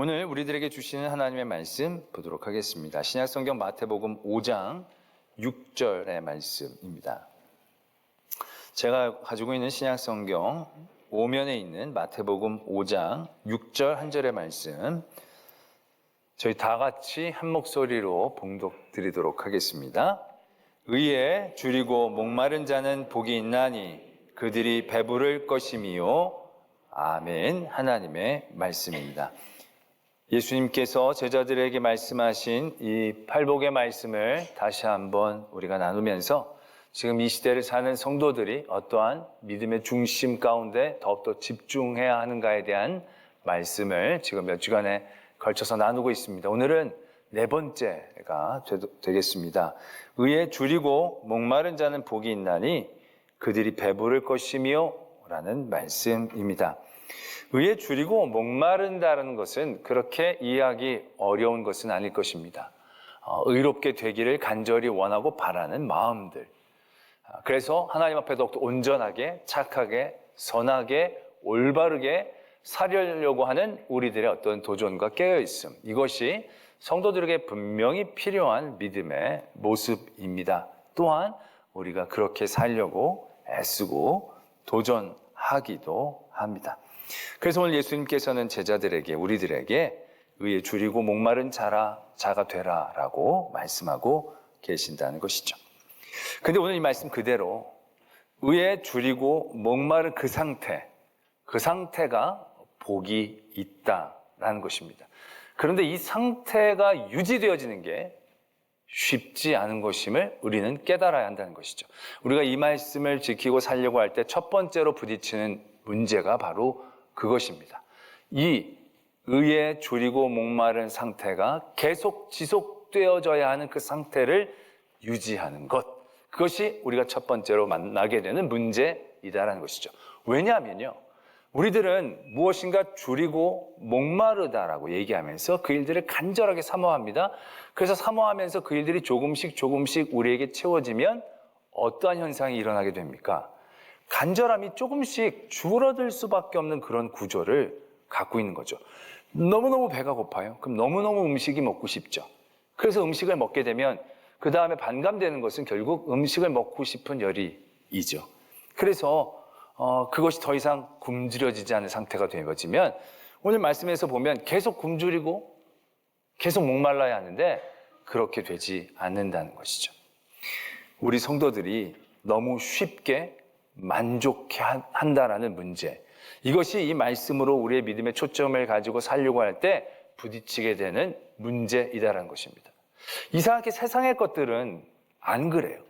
오늘 우리들에게 주시는 하나님의 말씀 보도록 하겠습니다. 신약성경 마태복음 5장 6절의 말씀입니다. 제가 가지고 있는 신약성경 5면에 있는 마태복음 5장 6절 한 절의 말씀, 저희 다 같이 한 목소리로 봉독 드리도록 하겠습니다. 의에 줄이고 목마른 자는 복이 있나니 그들이 배부를 것임이요. 아멘. 하나님의 말씀입니다. 예수님께서 제자들에게 말씀하신 이 팔복의 말씀을 다시 한번 우리가 나누면서 지금 이 시대를 사는 성도들이 어떠한 믿음의 중심 가운데 더욱더 집중해야 하는가에 대한 말씀을 지금 몇 주간에 걸쳐서 나누고 있습니다. 오늘은 네 번째가 되겠습니다. 의에 줄이고 목마른 자는 복이 있나니 그들이 배부를 것이며 라는 말씀입니다. 의에 줄이고 목마른다는 것은 그렇게 이해하기 어려운 것은 아닐 것입니다. 의롭게 되기를 간절히 원하고 바라는 마음들. 그래서 하나님 앞에 더욱더 온전하게, 착하게, 선하게, 올바르게 살려고 하는 우리들의 어떤 도전과 깨어있음. 이것이 성도들에게 분명히 필요한 믿음의 모습입니다. 또한 우리가 그렇게 살려고 애쓰고 도전하기도 합니다. 그래서 오늘 예수님께서는 제자들에게, 우리들에게 의에 줄이고 목마른 자가 되라 라고 말씀하고 계신다는 것이죠. 근데 오늘 이 말씀 그대로 의에 줄이고 목마른 그 상태가 복이 있다라는 것입니다. 그런데 이 상태가 유지되어지는 게 쉽지 않은 것임을 우리는 깨달아야 한다는 것이죠. 우리가 이 말씀을 지키고 살려고 할 때 첫 번째로 부딪히는 문제가 바로 그것입니다. 이 의에 줄이고 목마른 상태가 계속 지속되어져야 하는 그 상태를 유지하는 것, 그것이 우리가 첫 번째로 만나게 되는 문제이다라는 것이죠. 왜냐하면요, 우리들은 무엇인가 줄이고 목마르다라고 얘기하면서 그 일들을 간절하게 사모합니다. 그래서 사모하면서 그 일들이 조금씩 우리에게 채워지면 어떠한 현상이 일어나게 됩니까? 간절함이 조금씩 줄어들 수밖에 없는 그런 구조를 갖고 있는 거죠. 너무너무 배가 고파요. 그럼 너무너무 음식이 먹고 싶죠. 그래서 음식을 먹게 되면 그 다음에 반감되는 것은 결국 음식을 먹고 싶은 열이죠. 그래서 그것이 더 이상 굶주려지지 않은 상태가 되어지면 오늘 말씀에서 보면 계속 굶주리고 계속 목말라야 하는데 그렇게 되지 않는다는 것이죠. 우리 성도들이 너무 쉽게 만족해 한다라는 문제, 이것이 이 말씀으로 우리의 믿음의 초점을 가지고 살려고 할 때 부딪히게 되는 문제이다라는 것입니다. 이상하게 세상의 것들은 안 그래요.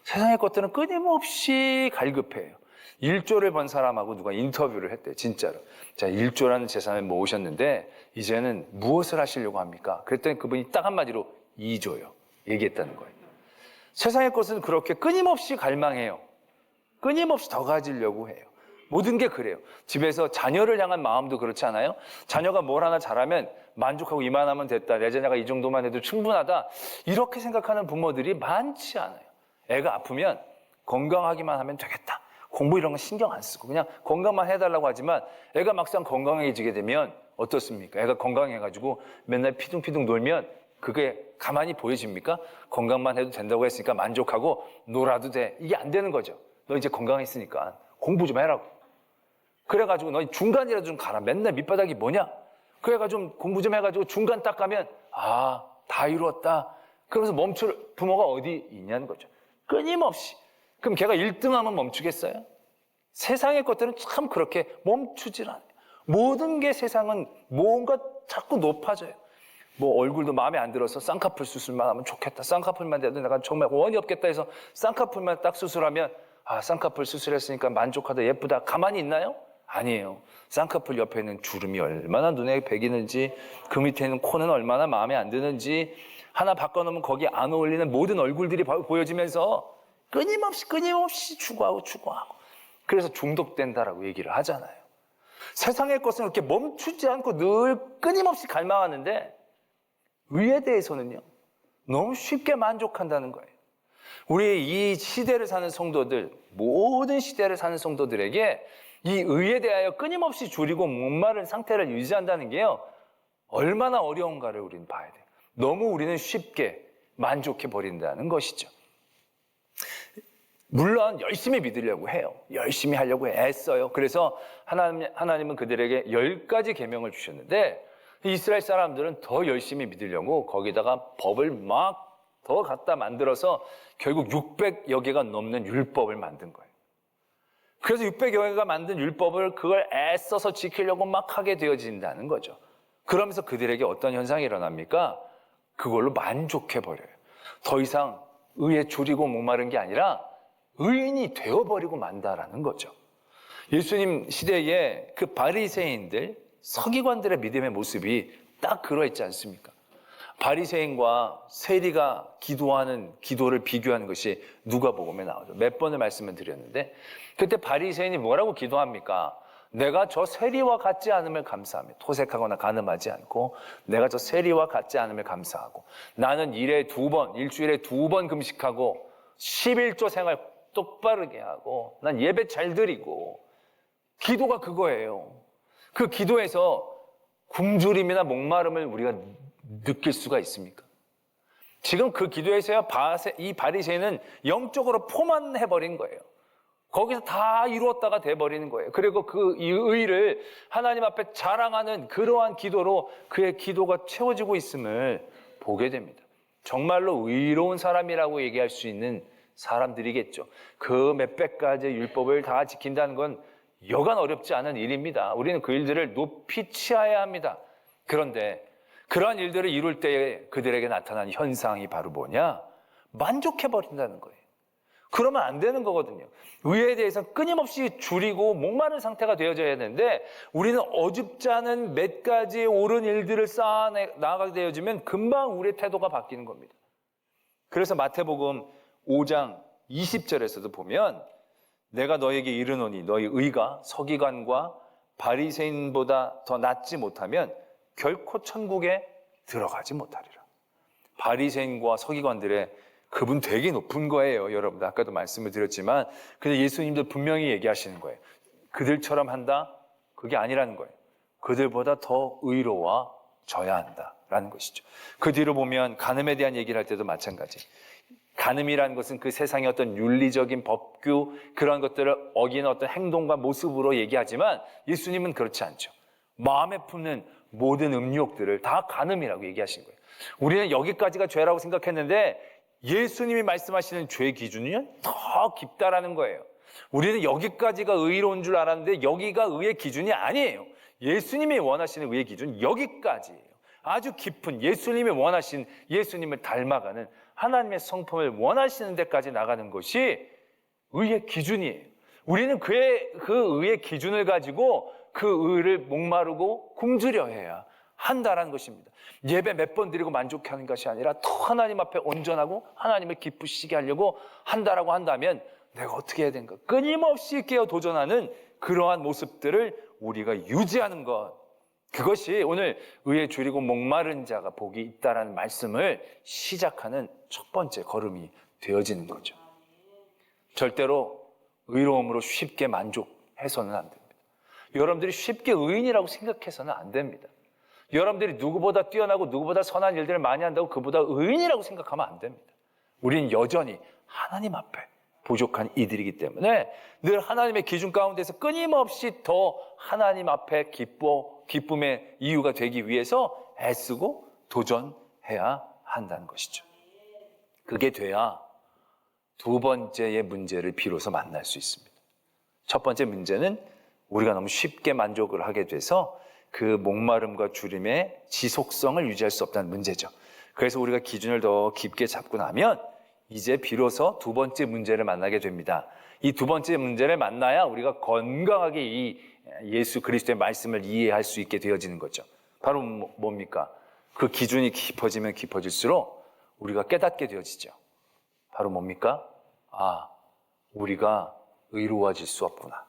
세상의 것들은 끊임없이 갈급해요. 1조를 번 사람하고 누가 인터뷰를 했대요. 진짜로. 자, 1조라는 재산을 모으셨는데 이제는 무엇을 하시려고 합니까? 그랬더니 그분이 딱 한마디로 2조요 얘기했다는 거예요. 세상의 것은 그렇게 끊임없이 갈망해요. 끊임없이 더 가지려고 해요. 모든 게 그래요. 집에서 자녀를 향한 마음도 그렇지 않아요? 자녀가 뭘 하나 잘하면 만족하고 이만하면 됐다, 내 자녀가 이 정도만 해도 충분하다, 이렇게 생각하는 부모들이 많지 않아요. 애가 아프면 건강하기만 하면 되겠다, 공부 이런 거 신경 안 쓰고 그냥 건강만 해달라고 하지만 애가 막상 건강해지게 되면 어떻습니까? 애가 건강해가지고 맨날 피둥피둥 놀면 그게 가만히 보여집니까? 건강만 해도 된다고 했으니까 만족하고 놀아도 돼, 이게 안 되는 거죠. 너 이제 건강했으니까 공부 좀 해라고. 그래가지고 너 중간이라도 좀 가라. 맨날 밑바닥이 뭐냐? 그래가지고 공부 좀 해가지고 중간 딱 가면 다 이루었다. 그러면서 멈출 부모가 어디 있냐는 거죠. 끊임없이. 그럼 걔가 1등하면 멈추겠어요? 세상의 것들은 참 그렇게 멈추질 않아요. 모든 게 세상은 뭔가 자꾸 높아져요. 뭐 얼굴도 마음에 안 들어서 쌍꺼풀 수술만 하면 좋겠다, 쌍꺼풀만 돼도 내가 정말 원이 없겠다 해서 쌍꺼풀만 딱 수술하면 쌍꺼풀 수술했으니까 만족하다, 예쁘다, 가만히 있나요? 아니에요. 쌍꺼풀 옆에 있는 주름이 얼마나 눈에 배기는지, 그 밑에 있는 코는 얼마나 마음에 안 드는지, 하나 바꿔놓으면 거기 안 어울리는 모든 얼굴들이 보여지면서 끊임없이 추구하고 그래서 중독된다라고 얘기를 하잖아요. 세상의 것은 그렇게 멈추지 않고 늘 끊임없이 갈망하는데 의에 대해서는요, 너무 쉽게 만족한다는 거예요. 우리 이 시대를 사는 성도들, 모든 시대를 사는 성도들에게 이 의에 대하여 끊임없이 줄이고 목마른 상태를 유지한다는 게요, 얼마나 어려운가를 우리는 봐야 돼요. 너무 우리는 쉽게 만족해 버린다는 것이죠. 물론 열심히 믿으려고 해요. 열심히 하려고 애써요. 그래서 하나님은 그들에게 10가지 계명을 주셨는데 이스라엘 사람들은 더 열심히 믿으려고 거기다가 법을 막 더 갖다 만들어서 결국 600여 개가 넘는 율법을 만든 거예요. 그래서 600여 개가 만든 율법을 그걸 애써서 지키려고 막 하게 되어진다는 거죠. 그러면서 그들에게 어떤 현상이 일어납니까? 그걸로 만족해버려요. 더 이상 의에 줄이고 목마른 게 아니라 의인이 되어버리고 만다라는 거죠. 예수님 시대에 그 바리새인들, 서기관들의 믿음의 모습이 딱 그러했지 않습니까? 바리새인과 세리가 기도하는 기도를 비교하는 것이 누가복음에 나오죠. 몇 번을 말씀을 드렸는데 그때 바리새인이 뭐라고 기도합니까? 내가 저 세리와 같지 않음을 감사하며 토색하거나 간음하지 않고 내가 저 세리와 같지 않음을 감사하고 나는 일주일에 2번 금식하고 11조 생활 똑바르게 하고 난 예배 잘 드리고 기도가 그거예요. 그 기도에서 굶주림이나 목마름을 우리가 느낄 수가 있습니까? 지금 그 기도에서야 이 바리새인은 영적으로 포만해버린 거예요. 거기서 다 이루었다가 돼버리는 거예요. 그리고 그 의를 하나님 앞에 자랑하는 그러한 기도로 그의 기도가 채워지고 있음을 보게 됩니다. 정말로 의로운 사람이라고 얘기할 수 있는 사람들이겠죠. 그 몇백 가지 율법을 다 지킨다는 건 여간 어렵지 않은 일입니다. 우리는 그 일들을 높이 치하야 합니다. 그런데 그러한 일들을 이룰 때에 그들에게 나타난 현상이 바로 뭐냐? 만족해버린다는 거예요. 그러면 안 되는 거거든요. 의에 대해서 끊임없이 줄이고 목마른 상태가 되어져야 되는데 우리는 어줍지 않은 몇 가지 옳은 일들을 쌓아 나가게 되어지면 금방 우리의 태도가 바뀌는 겁니다. 그래서 마태복음 5장 20절에서도 보면 내가 너에게 이르노니 너희 의가 서기관과 바리새인보다 더 낫지 못하면 결코 천국에 들어가지 못하리라. 바리새인과 서기관들의 그분 되게 높은 거예요. 여러분 아까도 말씀을 드렸지만 근데 예수님도 분명히 얘기하시는 거예요. 그들처럼 한다? 그게 아니라는 거예요. 그들보다 더 의로워져야 한다라는 것이죠. 그 뒤로 보면 간음에 대한 얘기를 할 때도 마찬가지. 간음이라는 것은 그 세상의 어떤 윤리적인 법규 그런 것들을 어기는 어떤 행동과 모습으로 얘기하지만 예수님은 그렇지 않죠. 마음에 품는 모든 음욕들을 다 간음이라고 얘기하신 거예요. 우리는 여기까지가 죄라고 생각했는데 예수님이 말씀하시는 죄 기준이 더 깊다라는 거예요. 우리는 여기까지가 의로운 줄 알았는데 여기가 의의 기준이 아니에요. 예수님이 원하시는 의의 기준은 여기까지예요. 아주 깊은 예수님이 원하신 예수님을 닮아가는 하나님의 성품을 원하시는 데까지 나가는 것이 의의 기준이에요. 우리는 그 의의 기준을 가지고 그 의를 목마르고 굶주려 해야 한다라는 것입니다. 예배 몇 번 드리고 만족하는 것이 아니라 더 하나님 앞에 온전하고 하나님을 기쁘시게 하려고 한다라고 한다면 내가 어떻게 해야 되는가? 끊임없이 깨어 도전하는 그러한 모습들을 우리가 유지하는 것. 그것이 오늘 의에 줄이고 목마른 자가 복이 있다라는 말씀을 시작하는 첫 번째 걸음이 되어지는 거죠. 절대로 의로움으로 쉽게 만족해서는 안 됩니다. 여러분들이 쉽게 의인이라고 생각해서는 안 됩니다. 여러분들이 누구보다 뛰어나고 누구보다 선한 일들을 많이 한다고 그보다 의인이라고 생각하면 안 됩니다. 우리는 여전히 하나님 앞에 부족한 이들이기 때문에 늘 하나님의 기준 가운데서 끊임없이 더 하나님 앞에 기쁨의 이유가 되기 위해서 애쓰고 도전해야 한다는 것이죠. 그게 돼야 두 번째의 문제를 비로소 만날 수 있습니다. 첫 번째 문제는 우리가 너무 쉽게 만족을 하게 돼서 그 목마름과 줄임의 지속성을 유지할 수 없다는 문제죠. 그래서 우리가 기준을 더 깊게 잡고 나면 이제 비로소 두 번째 문제를 만나게 됩니다. 이 두 번째 문제를 만나야 우리가 건강하게 이 예수 그리스도의 말씀을 이해할 수 있게 되어지는 거죠. 바로 뭡니까? 그 기준이 깊어지면 깊어질수록 우리가 깨닫게 되어지죠. 바로 뭡니까? 우리가 의로워질 수 없구나.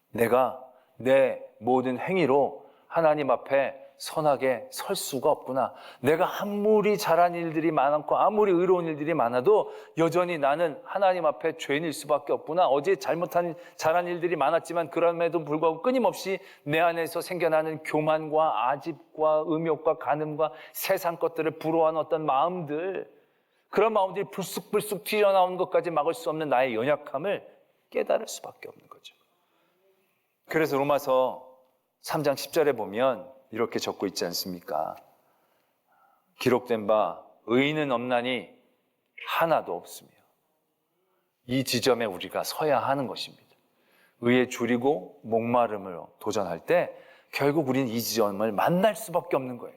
내가 내 모든 행위로 하나님 앞에 선하게 설 수가 없구나. 내가 아무리 잘한 일들이 많고 아무리 의로운 일들이 많아도 여전히 나는 하나님 앞에 죄인일 수밖에 없구나. 어제 잘한 일들이 많았지만 그럼에도 불구하고 끊임없이 내 안에서 생겨나는 교만과 아집과 음욕과 간음과 세상 것들을 부러워하는 어떤 마음들, 그런 마음들이 불쑥불쑥 튀어나오는 것까지 막을 수 없는 나의 연약함을 깨달을 수밖에 없는 거죠. 그래서 로마서 3장 10절에 보면 이렇게 적고 있지 않습니까? 기록된 바 의인은 없나니 하나도 없으며, 이 지점에 우리가 서야 하는 것입니다. 의에 줄이고 목마름으로 도전할 때 결국 우리는 이 지점을 만날 수밖에 없는 거예요.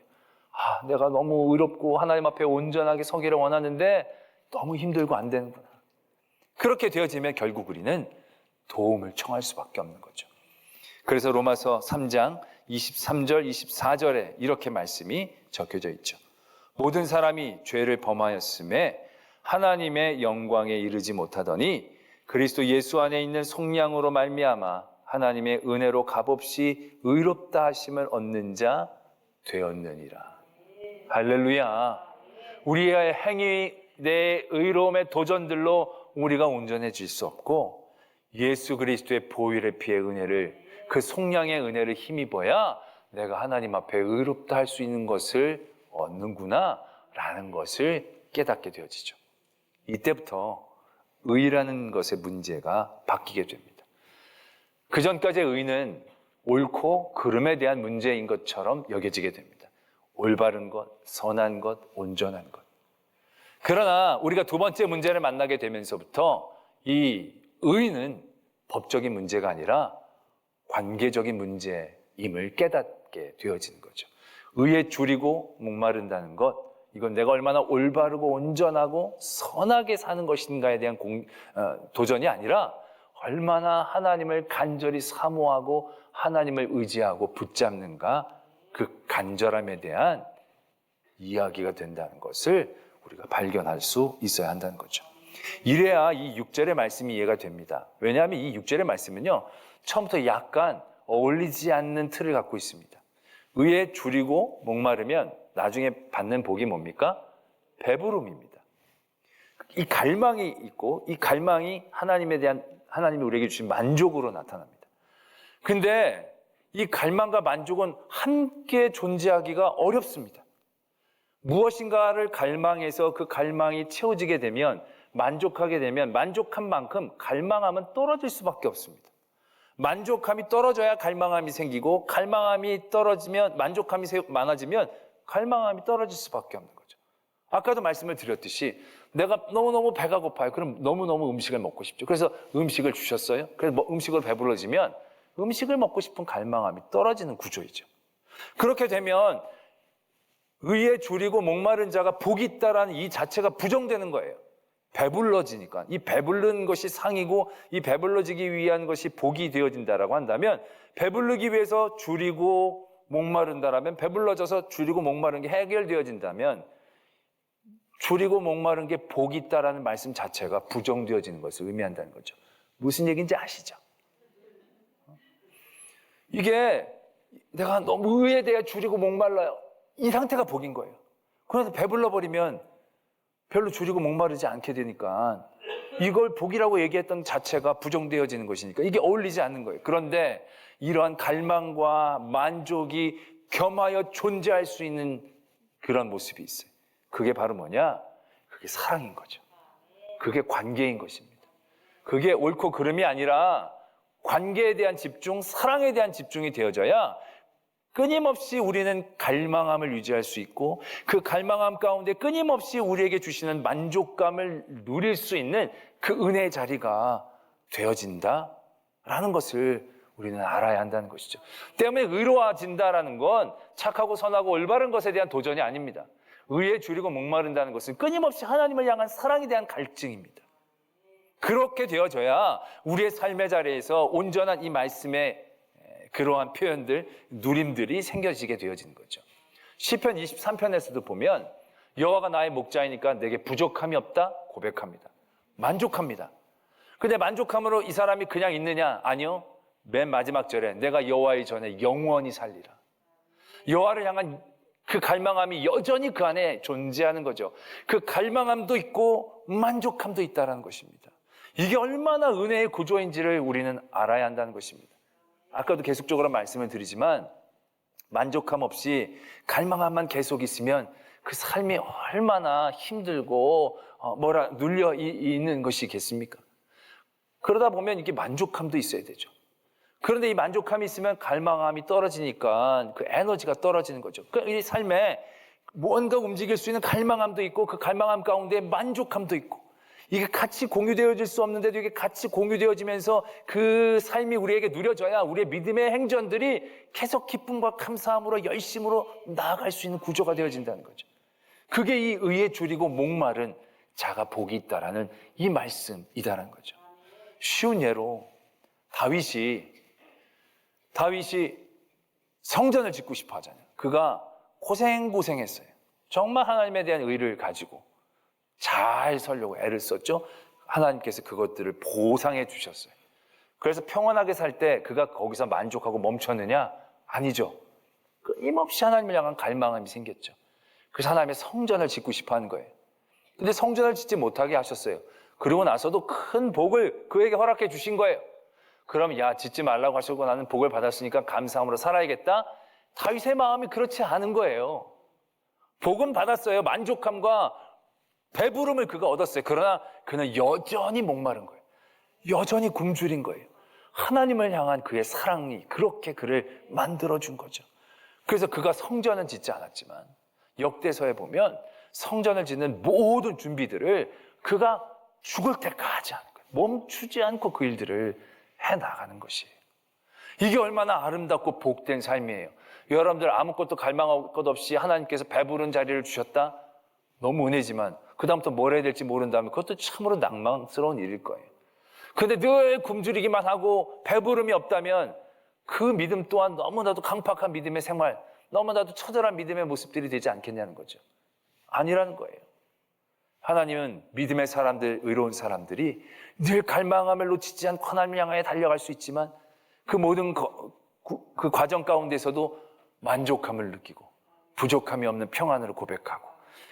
내가 너무 의롭고 하나님 앞에 온전하게 서기를 원하는데 너무 힘들고 안 되는구나. 그렇게 되어지면 결국 우리는 도움을 청할 수밖에 없는 거죠. 그래서 로마서 3장 23절, 24절에 이렇게 말씀이 적혀져 있죠. 모든 사람이 죄를 범하였음에 하나님의 영광에 이르지 못하더니 그리스도 예수 안에 있는 속량으로 말미암아 하나님의 은혜로 값없이 의롭다 하심을 얻는 자 되었느니라. 할렐루야. 우리의 행위, 내 의로움의 도전들로 우리가 온전해질 수 없고 예수 그리스도의 보혈의 피의 은혜를, 그 속량의 은혜를 힘입어야 내가 하나님 앞에 의롭다 할 수 있는 것을 얻는구나 라는 것을 깨닫게 되어지죠. 이때부터 의라는 것의 문제가 바뀌게 됩니다. 그 전까지의 의는 옳고 그름에 대한 문제인 것처럼 여겨지게 됩니다. 올바른 것, 선한 것, 온전한 것. 그러나 우리가 두 번째 문제를 만나게 되면서부터 이 의는 법적인 문제가 아니라 관계적인 문제임을 깨닫게 되어지는 거죠. 의에 줄이고 목마른다는 것, 이건 내가 얼마나 올바르고 온전하고 선하게 사는 것인가에 대한 도전이 아니라 얼마나 하나님을 간절히 사모하고 하나님을 의지하고 붙잡는가, 그 간절함에 대한 이야기가 된다는 것을 우리가 발견할 수 있어야 한다는 거죠. 이래야 이 6절의 말씀이 이해가 됩니다. 왜냐하면 이 6절의 말씀은요, 처음부터 약간 어울리지 않는 틀을 갖고 있습니다. 의에 줄이고 목마르면 나중에 받는 복이 뭡니까? 배부름입니다. 이 갈망이 있고 이 갈망이 하나님이 우리에게 주신 만족으로 나타납니다. 근데 이 갈망과 만족은 함께 존재하기가 어렵습니다. 무엇인가를 갈망해서 그 갈망이 채워지게 되면, 만족하게 되면 만족한 만큼 갈망함은 떨어질 수밖에 없습니다. 만족함이 떨어져야 갈망함이 생기고, 갈망함이 떨어지면, 만족함이 많아지면 갈망함이 떨어질 수밖에 없는 거죠. 아까도 말씀을 드렸듯이 내가 너무너무 배가 고파요. 그럼 너무너무 음식을 먹고 싶죠. 그래서 음식을 주셨어요. 그래서 음식으로 배불러지면 음식을 먹고 싶은 갈망함이 떨어지는 구조이죠. 그렇게 되면 의에 줄이고 목마른 자가 복이 있다라는 이 자체가 부정되는 거예요. 배불러지니까. 이 배부른 것이 상이고 이 배불러지기 위한 것이 복이 되어진다라고 한다면, 배부르기 위해서 줄이고 목마른다라면, 배불러져서 줄이고 목마른 게 해결되어진다면, 줄이고 목마른 게 복이 있다라는 말씀 자체가 부정되어지는 것을 의미한다는 거죠. 무슨 얘기인지 아시죠? 이게 내가 너무 의에 대해 줄이고 목말라요. 이 상태가 복인 거예요. 그래서 배불러버리면 별로 줄이고 목마르지 않게 되니까 이걸 복이라고 얘기했던 자체가 부정되어지는 것이니까 이게 어울리지 않는 거예요. 그런데 이러한 갈망과 만족이 겸하여 존재할 수 있는 그런 모습이 있어요. 그게 바로 뭐냐? 그게 사랑인 거죠. 그게 관계인 것입니다. 그게 옳고 그름이 아니라 관계에 대한 집중, 사랑에 대한 집중이 되어져야 끊임없이 우리는 갈망함을 유지할 수 있고, 그 갈망함 가운데 끊임없이 우리에게 주시는 만족감을 누릴 수 있는 그 은혜의 자리가 되어진다라는 것을 우리는 알아야 한다는 것이죠. 때문에 의로워진다라는 건 착하고 선하고 올바른 것에 대한 도전이 아닙니다. 의에 줄이고 목마른다는 것은 끊임없이 하나님을 향한 사랑에 대한 갈증입니다. 그렇게 되어져야 우리의 삶의 자리에서 온전한 이 말씀의 그러한 표현들, 누림들이 생겨지게 되어지는 거죠. 시편 23편에서도 보면 여호와가 나의 목자이니까 내게 부족함이 없다 고백합니다. 만족합니다. 근데 만족함으로 이 사람이 그냥 있느냐? 아니요. 맨 마지막 절에 내가 여호와의 전에 영원히 살리라. 여호와를 향한 그 갈망함이 여전히 그 안에 존재하는 거죠. 그 갈망함도 있고 만족함도 있다는 것입니다. 이게 얼마나 은혜의 구조인지를 우리는 알아야 한다는 것입니다. 아까도 계속적으로 말씀을 드리지만 만족함 없이 갈망함만 계속 있으면 그 삶이 얼마나 힘들고 눌려 있는 것이겠습니까? 그러다 보면 이게 만족함도 있어야 되죠. 그런데 이 만족함이 있으면 갈망함이 떨어지니까 그 에너지가 떨어지는 거죠. 이 삶에 뭔가 움직일 수 있는 갈망함도 있고 그 갈망함 가운데 만족함도 있고 이게 같이 공유되어질 수 없는데도 이게 같이 공유되어지면서 그 삶이 우리에게 누려져야 우리의 믿음의 행전들이 계속 기쁨과 감사함으로 열심으로 나아갈 수 있는 구조가 되어진다는 거죠. 그게 이 의에 줄이고 목마른 자가 복이 있다라는 이 말씀이다라는 거죠. 쉬운 예로 다윗이 성전을 짓고 싶어 하잖아요. 그가 고생했어요. 정말 하나님에 대한 의를 가지고 잘 살려고 애를 썼죠. 하나님께서 그것들을 보상해 주셨어요. 그래서 평안하게 살 때 그가 거기서 만족하고 멈췄느냐? 아니죠. 끊임없이 하나님을 향한 갈망함이 생겼죠. 그래서 하나님의 성전을 짓고 싶어 하는 거예요. 근데 성전을 짓지 못하게 하셨어요. 그러고 나서도 큰 복을 그에게 허락해 주신 거예요. 그럼 짓지 말라고 하시고 나는 복을 받았으니까 감사함으로 살아야겠다? 다윗의 마음이 그렇지 않은 거예요. 복은 받았어요. 만족함과 배부름을 그가 얻었어요. 그러나 그는 여전히 목마른 거예요. 여전히 굶주린 거예요. 하나님을 향한 그의 사랑이 그렇게 그를 만들어준 거죠. 그래서 그가 성전은 짓지 않았지만 역대서에 보면 성전을 짓는 모든 준비들을 그가 죽을 때까지 하는 거예요. 멈추지 않고 그 일들을 해나가는 것이에요. 이게 얼마나 아름답고 복된 삶이에요. 여러분들 아무것도 갈망할 것 없이 하나님께서 배부른 자리를 주셨다? 너무 은혜지만 그 다음부터 뭘 해야 될지 모른다면 그것도 참으로 낭만스러운 일일 거예요. 그런데 늘 굶주리기만 하고 배부름이 없다면 그 믿음 또한 너무나도 강팍한 믿음의 생활, 너무나도 처절한 믿음의 모습들이 되지 않겠냐는 거죠. 아니라는 거예요. 하나님은 믿음의 사람들, 의로운 사람들이 늘 갈망함을 놓치지 않고 하나님을 향해 달려갈 수 있지만 그 모든 그 과정 가운데서도 만족함을 느끼고 부족함이 없는 평안을 고백하고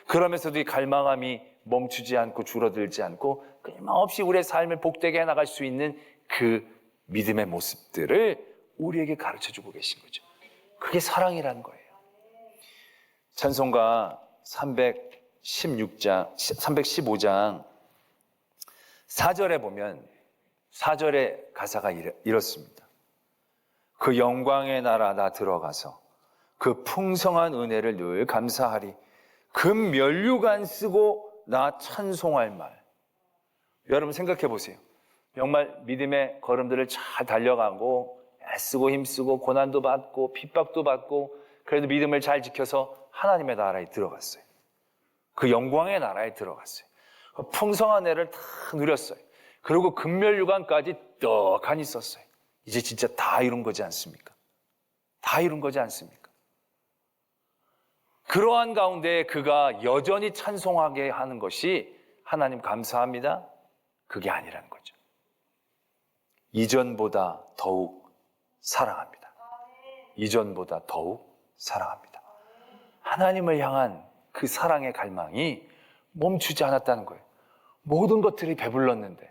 그러면서도 이 갈망함이 멈추지 않고 줄어들지 않고 끊임없이 우리의 삶을 복되게 해나갈 수 있는 그 믿음의 모습들을 우리에게 가르쳐주고 계신 거죠. 그게 사랑이라는 거예요. 찬송가 315장 4절에 보면 4절의 가사가 이렇습니다. 그 영광의 나라 나 들어가서 그 풍성한 은혜를 늘 감사하리. 금 면류관 쓰고 나 찬송할 말. 여러분 생각해 보세요. 정말 믿음의 걸음들을 잘 달려가고 애쓰고 힘쓰고 고난도 받고 핍박도 받고 그래도 믿음을 잘 지켜서 하나님의 나라에 들어갔어요. 그 영광의 나라에 들어갔어요. 그 풍성한 애를 다 누렸어요. 그리고 금면류관까지 떡하니 썼어요. 이제 진짜 다 이룬 거지 않습니까? 다 이룬 거지 않습니까? 그러한 가운데 그가 여전히 찬송하게 하는 것이 하나님 감사합니다. 그게 아니라는 거죠. 이전보다 더욱 사랑합니다. 이전보다 더욱 사랑합니다. 하나님을 향한 그 사랑의 갈망이 멈추지 않았다는 거예요. 모든 것들이 배불렀는데,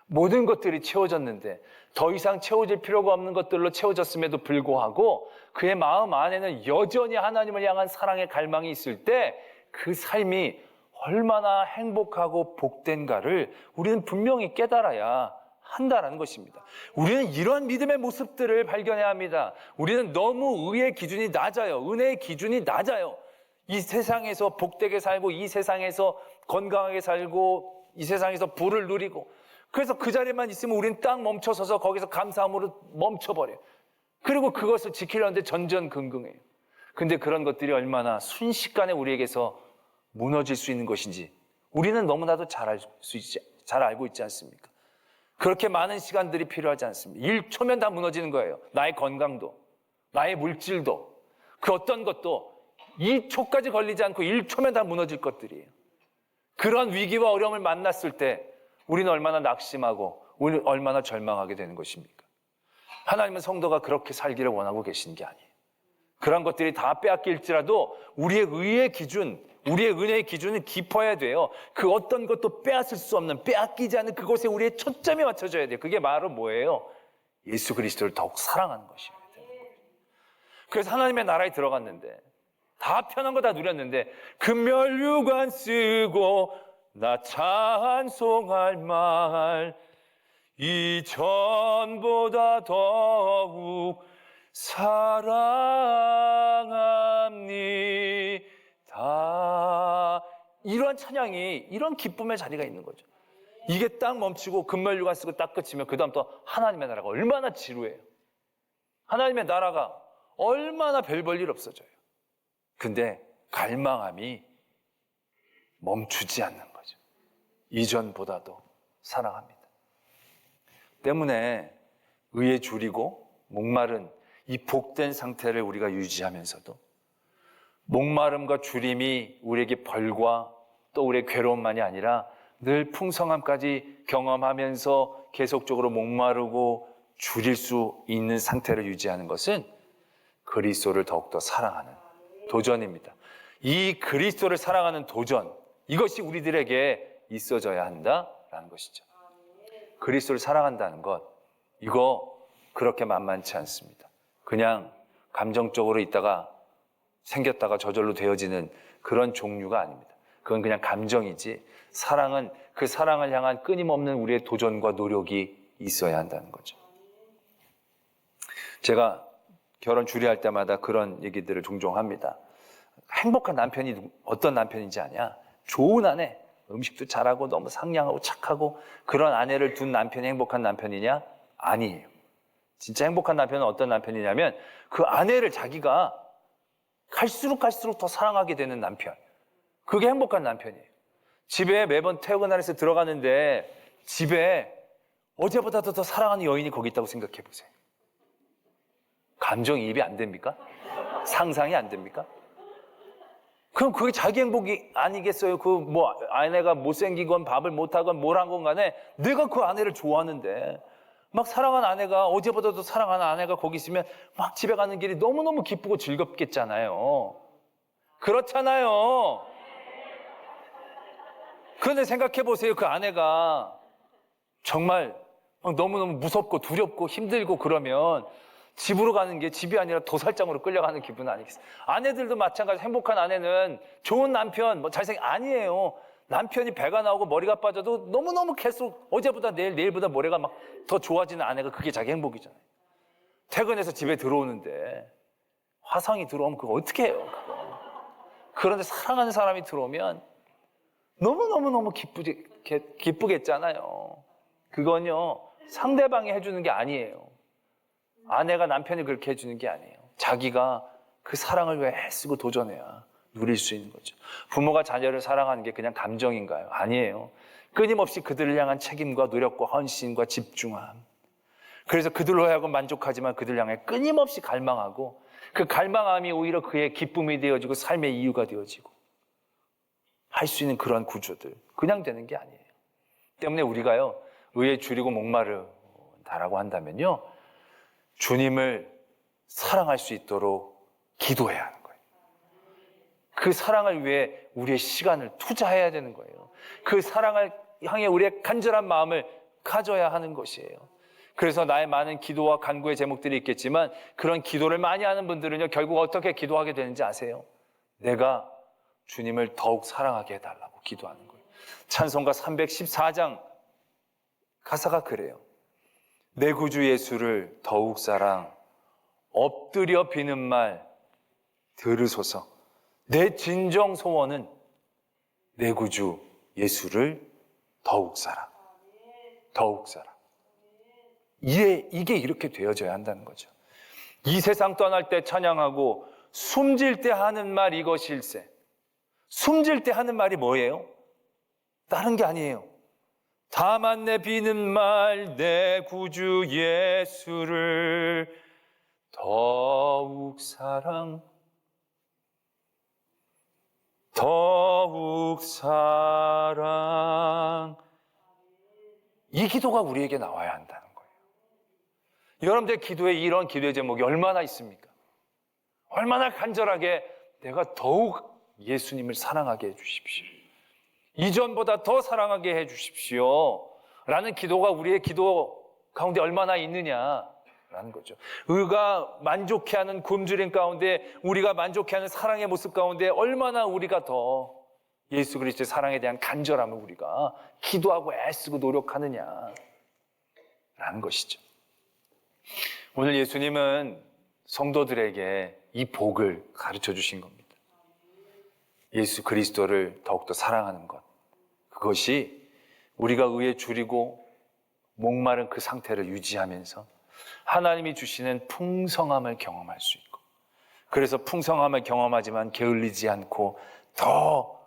모든 것들이 채워졌는데 더 이상 채워질 필요가 없는 것들로 채워졌음에도 불구하고 그의 마음 안에는 여전히 하나님을 향한 사랑의 갈망이 있을 때 그 삶이 얼마나 행복하고 복된가를 우리는 분명히 깨달아야 한다는 것입니다. 우리는 이런 믿음의 모습들을 발견해야 합니다. 우리는 너무 의의 기준이 낮아요. 은혜의 기준이 낮아요. 이 세상에서 복되게 살고 이 세상에서 건강하게 살고 이 세상에서 부를 누리고 그래서 그 자리에만 있으면 우리는 딱 멈춰서서 거기서 감사함으로 멈춰버려요. 그리고 그것을 지키려는데 전전긍긍해요. 근데 그런 것들이 얼마나 순식간에 우리에게서 무너질 수 있는 것인지 우리는 너무나도 잘 알고 있지 않습니까? 그렇게 많은 시간들이 필요하지 않습니다. 1초면 다 무너지는 거예요. 나의 건강도, 나의 물질도, 그 어떤 것도 2초까지 걸리지 않고 1초면 다 무너질 것들이에요. 그런 위기와 어려움을 만났을 때 우리는 얼마나 낙심하고 우리는 얼마나 절망하게 되는 것입니까? 하나님은 성도가 그렇게 살기를 원하고 계신 게 아니에요. 그런 것들이 다 빼앗길지라도 우리의 의의 기준, 우리의 은혜의 기준은 깊어야 돼요. 그 어떤 것도 빼앗을 수 없는, 빼앗기지 않는 그곳에 우리의 초점이 맞춰져야 돼요. 그게 바로 뭐예요? 예수 그리스도를 더욱 사랑하는 것입니다. 그래서 하나님의 나라에 들어갔는데 다 편한 거 다 누렸는데 금면류관 쓰고 나 찬송할 말 이전보다 더욱 사랑합니다. 이러한 찬양이, 이런 기쁨의 자리가 있는 거죠. 이게 딱 멈추고 금면류관 쓰고 딱 끝이면 그 다음 또 하나님의 나라가 얼마나 지루해요. 하나님의 나라가 얼마나 별 볼 일 없어져요. 근데 갈망함이 멈추지 않는 거죠. 이전보다도 사랑합니다. 때문에 의에 줄이고 목마른 이 복된 상태를 우리가 유지하면서도 목마름과 줄임이 우리에게 벌과 또 우리의 괴로움만이 아니라 늘 풍성함까지 경험하면서 계속적으로 목마르고 줄일 수 있는 상태를 유지하는 것은 그리스도를 더욱더 사랑하는 도전입니다. 이 그리스도를 사랑하는 도전, 이것이 우리들에게 있어져야 한다라는 것이죠. 그리스도를 사랑한다는 것, 이거 그렇게 만만치 않습니다. 그냥 감정적으로 있다가 생겼다가 저절로 되어지는 그런 종류가 아닙니다. 그건 그냥 감정이지, 사랑은 그 사랑을 향한 끊임없는 우리의 도전과 노력이 있어야 한다는 거죠. 제가 결혼 주례할 때마다 그런 얘기들을 종종 합니다. 행복한 남편이 어떤 남편인지 아냐? 좋은 아내, 음식도 잘하고 너무 상냥하고 착하고 그런 아내를 둔 남편이 행복한 남편이냐? 아니에요. 진짜 행복한 남편은 어떤 남편이냐면 그 아내를 자기가 갈수록 더 사랑하게 되는 남편. 그게 행복한 남편이에요. 집에 매번 퇴근하면서 들어가는데 집에 어제보다도 더 사랑하는 여인이 거기 있다고 생각해 보세요. 감정이입이 안 됩니까? 상상이 안 됩니까? 그럼 그게 자기 행복이 아니겠어요? 그 뭐 아내가 못생기건 밥을 못하건 뭘 한 건 간에 내가 그 아내를 좋아하는데 막 사랑하는 아내가 어제보다도 사랑하는 아내가 거기 있으면 막 집에 가는 길이 너무너무 기쁘고 즐겁겠잖아요. 그렇잖아요. 그런데 생각해 보세요. 그 아내가 정말 막 너무너무 무섭고 두렵고 힘들고 그러면 집으로 가는 게 집이 아니라 도살장으로 끌려가는 기분 아니겠어요? 아내들도 마찬가지. 행복한 아내는 좋은 남편, 뭐 아니에요. 남편이 배가 나오고 머리가 빠져도 너무너무 계속 어제보다 내일보다 모레가 막 더 좋아지는 아내가 그게 자기 행복이잖아요. 퇴근해서 집에 들어오는데 화상이 들어오면 그거 어떻게 해요? 그거. 그런데 사랑하는 사람이 들어오면 너무너무 기쁘겠잖아요. 그건요, 상대방이 해주는 게 아니에요. 아내가 남편이 그렇게 해주는 게 아니에요. 자기가 그 사랑을 왜 애쓰고 도전해야 누릴 수 있는 거죠. 부모가 자녀를 사랑하는 게 그냥 감정인가요? 아니에요. 끊임없이 그들을 향한 책임과 노력과 헌신과 집중함. 그래서 그들로 하여금 만족하지만 그들 향해 끊임없이 갈망하고 그 갈망함이 오히려 그의 기쁨이 되어지고 삶의 이유가 되어지고 할 수 있는 그런 구조들. 그냥 되는 게 아니에요. 때문에 우리가요, 의에 줄이고 목마르다라고 한다면요, 주님을 사랑할 수 있도록 기도해야 하는 거예요. 그 사랑을 위해 우리의 시간을 투자해야 되는 거예요. 그 사랑을 향해 우리의 간절한 마음을 가져야 하는 것이에요. 그래서 나의 많은 기도와 간구의 제목들이 있겠지만 그런 기도를 많이 하는 분들은요, 결국 어떻게 기도하게 되는지 아세요? 내가 주님을 더욱 사랑하게 해달라고 기도하는 거예요. 찬송가 314장 가사가 그래요. 내 구주 예수를 더욱 사랑, 엎드려 비는 말 들으소서. 내 진정 소원은 내 구주 예수를 더욱 사랑, 더욱 사랑. 이게 이렇게 되어져야 한다는 거죠. 이 세상 떠날 때 찬양하고 숨질 때 하는 말 이것일세. 숨질 때 하는 말이 뭐예요? 다른 게 아니에요. 다만 내 비는 말 내 구주 예수를 더욱 사랑, 더욱 사랑. 이 기도가 우리에게 나와야 한다는 거예요. 여러분들 기도에 이런 기도의 제목이 얼마나 있습니까? 얼마나 간절하게 내가 더욱 예수님을 사랑하게 해주십시오. 이전보다 더 사랑하게 해주십시오. 라는 기도가 우리의 기도 가운데 얼마나 있느냐라는 거죠. 의가 만족해하는 굶주림 가운데, 우리가 만족해하는 사랑의 모습 가운데 얼마나 우리가 더 예수 그리스도의 사랑에 대한 간절함을 우리가 기도하고 애쓰고 노력하느냐라는 것이죠. 오늘 예수님은 성도들에게 이 복을 가르쳐 주신 겁니다. 예수 그리스도를 더욱더 사랑하는 것, 그것이 우리가 의에 줄이고 목마른 그 상태를 유지하면서 하나님이 주시는 풍성함을 경험할 수 있고, 그래서 풍성함을 경험하지만 게을리지 않고 더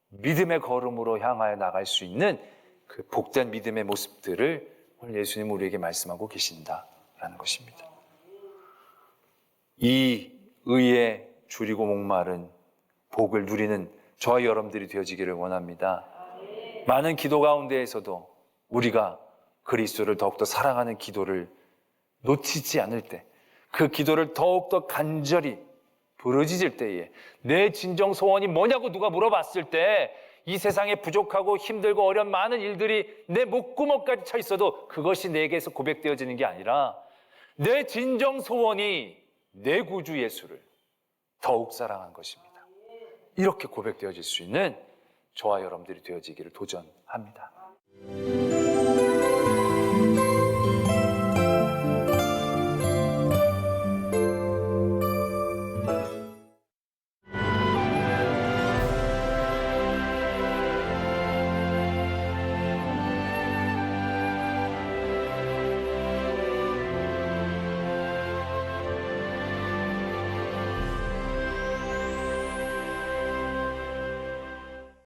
믿음의 걸음으로 향하여 나갈 수 있는 그 복된 믿음의 모습들을 오늘 예수님 우리에게 말씀하고 계신다라는 것입니다. 이 의에 줄이고 목마른 복을 누리는 저와 여러분들이 되어지기를 원합니다. 많은 기도 가운데에서도 우리가 그리스도를 더욱더 사랑하는 기도를 놓치지 않을 때, 그 기도를 더욱더 간절히 부르짖을 때에, 내 진정 소원이 뭐냐고 누가 물어봤을 때 이 세상에 부족하고 힘들고 어려운 많은 일들이 내 목구멍까지 차 있어도 그것이 내게서 고백되어지는 게 아니라, 내 진정 소원이 내 구주 예수를 더욱 사랑한 것입니다. 이렇게 고백되어질 수 있는 저와 여러분들이 되어지기를 도전합니다.